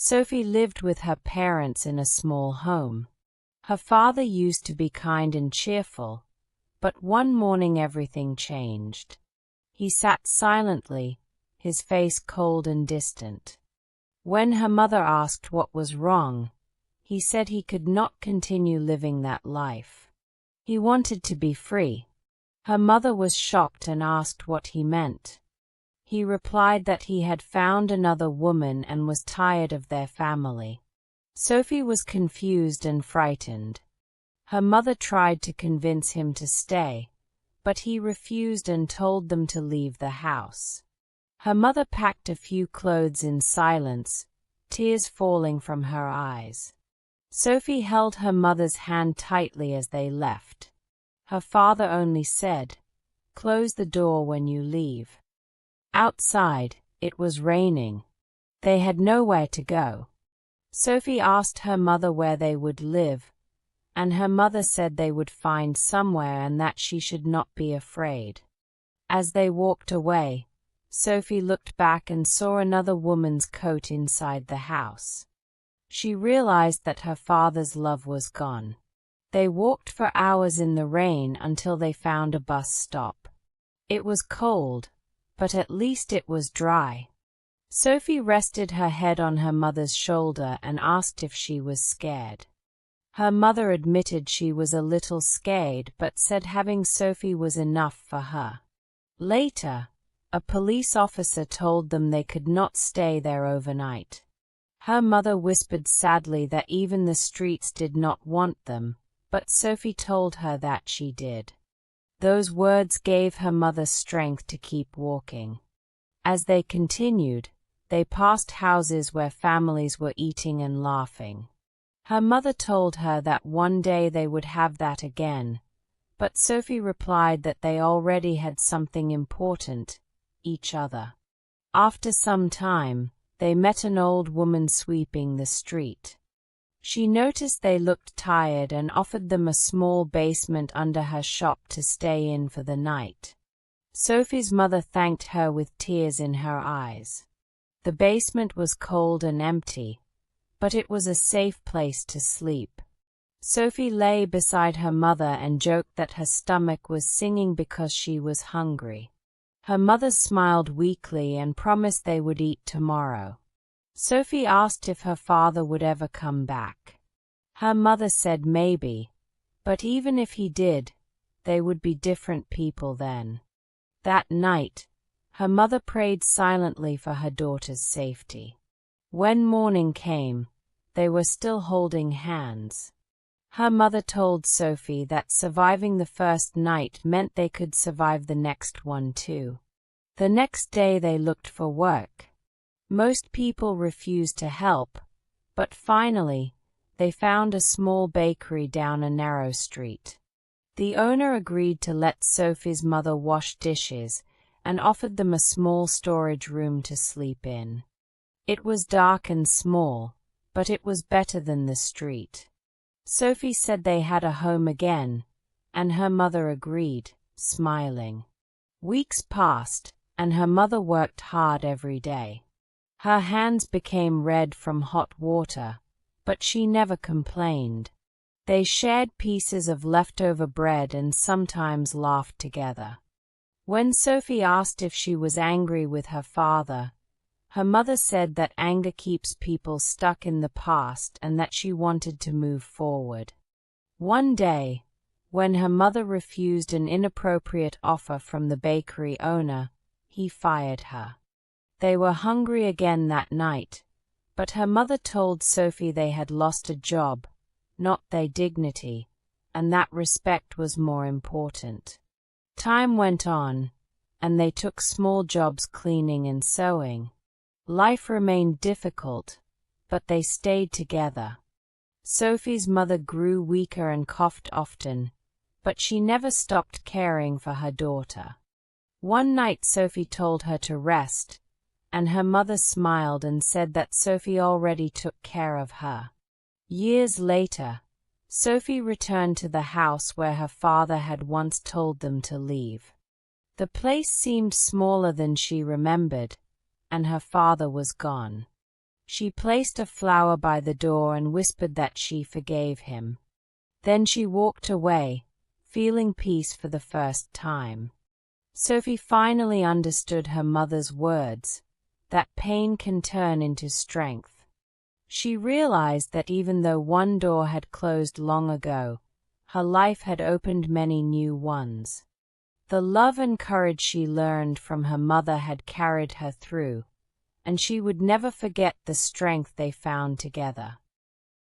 Sophie lived with her parents in a small home. Her father used to be kind and cheerful, but one morning everything changed. He sat silently, his face cold and distant. When her mother asked what was wrong, he said he could not continue living that life. He wanted to be free. Her mother was shocked and asked what he meant. He replied that he had found another woman and was tired of their family. Sophie was confused and frightened. Her mother tried to convince him to stay, but he refused and told them to leave the house. Her mother packed a few clothes in silence, tears falling from her eyes. Sophie held her mother's hand tightly as they left. Her father only said, "Close the door when you leave." Outside, it was raining. They had nowhere to go. Sophie asked her mother where they would live, and her mother said they would find somewhere and that she should not be afraid. As they walked away, Sophie looked back and saw another woman's coat inside the house. She realized that her father's love was gone. They walked for hours in the rain until they found a bus stop. It was cold, but at least it was dry. Sophie rested her head on her mother's shoulder and asked if she was scared. Her mother admitted she was a little scared but said having Sophie was enough for her. Later, a police officer told them they could not stay there overnight. Her mother whispered sadly that even the streets did not want them, but Sophie told her that she did. Those words gave her mother strength to keep walking. As they continued, they passed houses where families were eating and laughing. Her mother told her that one day they would have that again, but Sophie replied that they already had something important, each other. After some time, they met an old woman sweeping the street. She noticed they looked tired and offered them a small basement under her shop to stay in for the night. Sophie's mother thanked her with tears in her eyes. The basement was cold and empty, but it was a safe place to sleep. Sophie lay beside her mother and joked that her stomach was singing because she was hungry. Her mother smiled weakly and promised they would eat tomorrow. Sophie asked if her father would ever come back. Her mother said maybe, but even if he did, they would be different people then. That night, her mother prayed silently for her daughter's safety. When morning came, they were still holding hands. Her mother told Sophie that surviving the first night meant they could survive the next one too. The next day they looked for work. Most people refused to help, but finally, they found a small bakery down a narrow street. The owner agreed to let Sophie's mother wash dishes and offered them a small storage room to sleep in. It was dark and small, but it was better than the street. Sophie said they had a home again, and her mother agreed, smiling. Weeks passed, and her mother worked hard every day. Her hands became red from hot water, but she never complained. They shared pieces of leftover bread and sometimes laughed together. When Sophie asked if she was angry with her father, her mother said that anger keeps people stuck in the past and that she wanted to move forward. One day, when her mother refused an inappropriate offer from the bakery owner, he fired her. They were hungry again that night, but her mother told Sophie they had lost a job, not their dignity, and that respect was more important. Time went on, and they took small jobs cleaning and sewing. Life remained difficult, but they stayed together. Sophie's mother grew weaker and coughed often, but she never stopped caring for her daughter. One night Sophie told her to rest, and her mother smiled and said that Sophie already took care of her. Years later, Sophie returned to the house where her father had once told them to leave. The place seemed smaller than she remembered, and her father was gone. She placed a flower by the door and whispered that she forgave him. Then she walked away, feeling peace for the first time. Sophie finally understood her mother's words, that pain can turn into strength. She realized that even though one door had closed long ago, her life had opened many new ones. The love and courage she learned from her mother had carried her through, and she would never forget the strength they found together.